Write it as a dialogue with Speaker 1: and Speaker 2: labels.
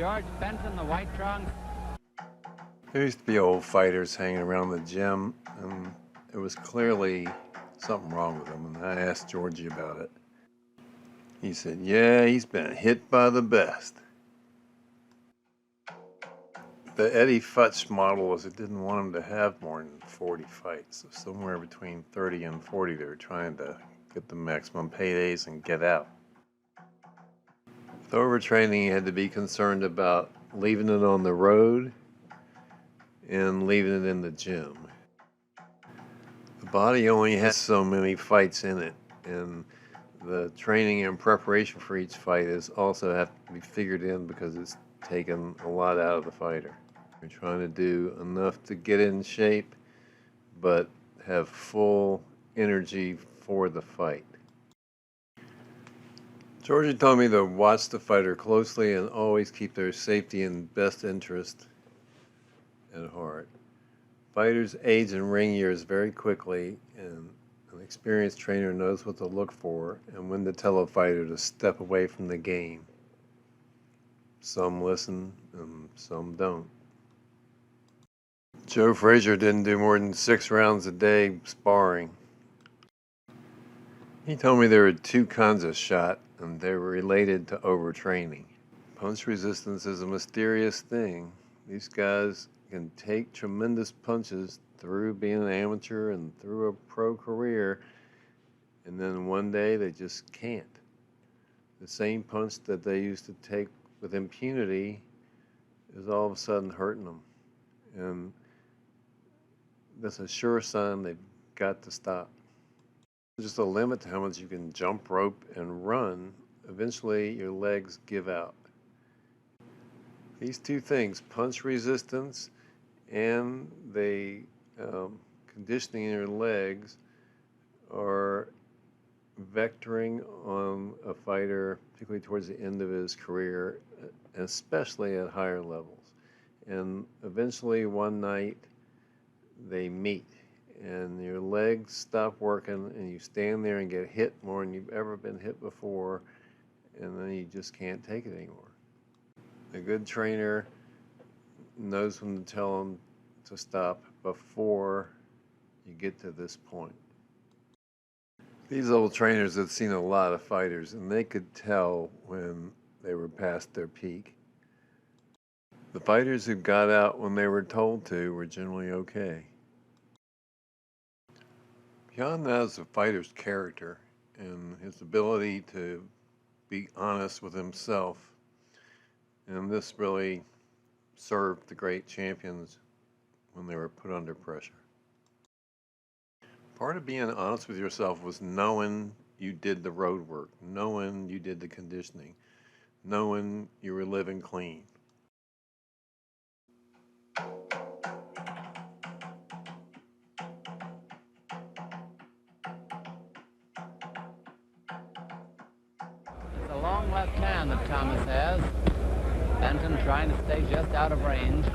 Speaker 1: Georgie Benton, the white trunks.
Speaker 2: There used to be old fighters hanging around the gym, and there was clearly something wrong with them, and I asked Georgie about it. He said, yeah, he's been hit by the best. The Eddie Futch model was it didn't want him to have more than 40 fights. So somewhere between 30 and 40, they were trying to get the maximum paydays and get out. With overtraining, you had to be concerned about leaving it on the road and leaving it in the gym. The body only has so many fights in it, and the training and preparation for each fight is also have to be figured in because it's taken a lot out of the fighter. You're trying to do enough to get in shape, but have full energy for the fight. Georgie told me to watch the fighter closely and always keep their safety and best interest at heart. Fighters age in ring years very quickly, and an experienced trainer knows what to look for and when to tell a fighter to step away from the game. Some listen and some don't. Joe Frazier didn't do more than 6 rounds a day sparring. He told me there were 2 kinds of shot, and they were related to overtraining. Punch resistance is a mysterious thing. These guys can take tremendous punches through being an amateur and through a pro career, and then one day they just can't. The same punch that they used to take with impunity is all of a sudden hurting them, and that's a sure sign they've got to stop. There's just a limit to how much you can jump rope and run. Eventually your legs give out. These 2 things, punch resistance and the conditioning in your legs, are vectoring on a fighter, particularly towards the end of his career, especially at higher levels. And eventually one night they meet and your legs stop working and you stand there and get hit more than you've ever been hit before, and then you just can't take it anymore. A good trainer knows when to tell them to stop before you get to this point. These old trainers had seen a lot of fighters, and they could tell when they were past their peak. The fighters who got out when they were told to were generally okay. Beyond that is the fighter's character and his ability to be honest with himself. And this really served the great champions when they were put under pressure. Part of being honest with yourself was knowing you did the road work, knowing you did the conditioning, knowing you were living clean.
Speaker 1: It's a long left hand that Thomas has. Benton trying to stay just out of range.